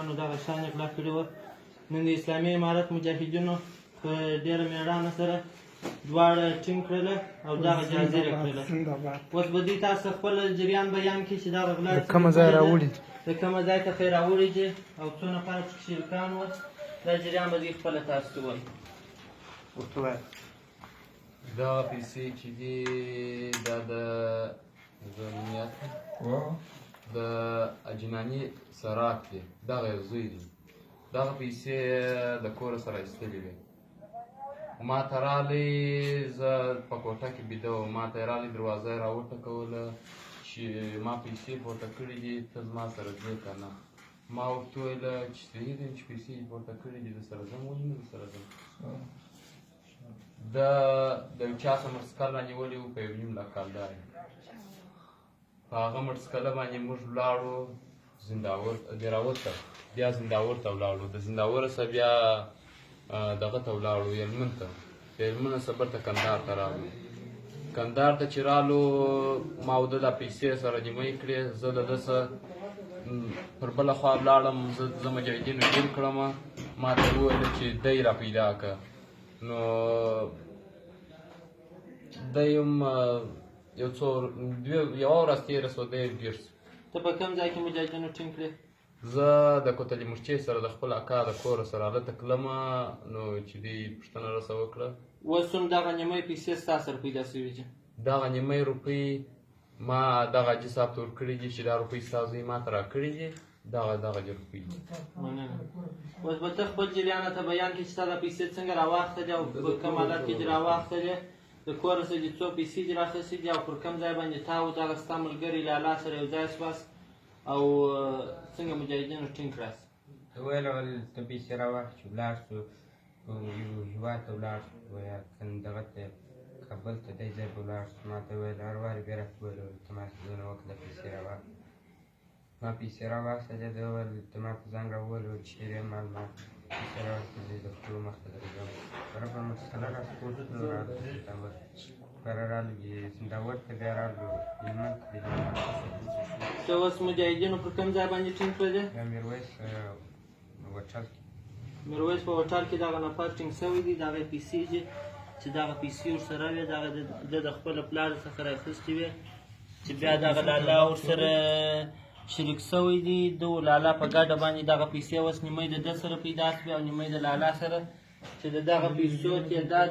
شریکانو دغه شان اغلا کړې وه. نن د اسلامي امارت مجاهدینو په ډېره مېړانه سره دواړه ټینګ کړله او دغه جهازي یې کړله. اوس به دوی تاسو خپل جریان بیان کړي چې دغه غلا د کومه ځای راوړي د کومه ځای څخه یې راوړي دي او څو نفره پکې شریکان وه. دا جریان به دوی خپله تاسو ته وایي. دغه پیسې چې دي دا د امنیت د اجناني سراج دی، دغه یو زوی دی. دغه پیسې د کوره سره ایستلې وې. ما ته راغلی، زه په کوټه کې بیده وم، ما ته یې راغلی دروازه یې راوټکوله چې ما پیسې پورته کړي دي، ته زما سره ځې که نه؟ ما ورته وویله چې صحیح دی چې پیسې یې پورته کړي دي، درسره ځم. ولې نه درسره ځم؟ د یو چا څخه موټرسایکل رانیولی و په 1.5 لک کلدار یې. په هغه موټرسایکله باندې موږ ولاړو زنداور دراوت ته، بیا زنداور ته ولاړو. د زنداوره څخه بیا دغه ته ولاړو هلمند ته. د هلمند څخه بیرته کندهار ته راغلو. کندهار ته چې رالو ما او ده دا پیسې سره نیمه یې کړې. زه د ده څخه پر بله خوا ولاړم، زه مجاهدینو ډیل کړم. ما ته یې وویله چې دی را پیدا کړه. نو دی هم یو ورځ تېره شوه، دی ډېر شو. ته په کوم ځای کې مجاهدینو ټینګ کړې؟ زه د کوتلي مرچې سره د خپل اکا د کوره سره هلته تلمه، نو چې دوی پوښتنه راسه وکړه. اوس هم دغه نیمۍ پیسې ستا سره پیدا شوي دي؟ دغه نیمۍ روپۍ ما دغه حاجي صاحب ته ورکړي دي چې دا روپۍ ستا زوی ما ته راکړي دي. دغه دي روپۍ دي. مننه. اوس به ته خپل جریان راته بیان کړې چې تا دا پیسې څنګه راواخیستلې او په کوم حالت کې دې راواخیستلې، د کوره څخه دې څو پیسې دې راخیستې دي او پر کوم ځای باندې تا او دغه ستا ملګري لالا سره یو ځای شواست او څنګه مجاهدینو ټینګ کړاست؟ ویل ته پیسې راواخلې چې ولاړ شو یو هېواد ته ولاړ شو، دغه ته کابل ته دی ځای ته ولاړ شو. ما ته ویل هر وارې بیا راته ویل ته ما سوزونه وکړه پیسې راواخله. ما پیسې راواخیستلې، ده وویل ته ما په زنګ راوولې چې چېرې یم؟ ما پیسې راواخیستلې، د خپلو مخ ته درځم. برابر موټرسایکله راسپورټ کړو، راغلو زنداور. بیا رالو زنداور ته، بیا رالو هلمند ته. ته اوس مجاهدینو پر کوم ځای باندې ټینګ کړی دی؟ دا میرویس هوټل کې. میرویس په هوټل کې دغه نفر ټینګ شوی دی. دغه پیسې دي چې دغه پیسې ورسره وې، دغه د خپله پلار څخه رااخیستې وې چې بیا دغه لالا ورسره شریک شوی دی. ده و لالا په ګډه باندې دغه پیسې اوس نیمۍ د ده سره پیدا شوې او نیمۍ د لالا سره، چې د دغه پیسو تعداد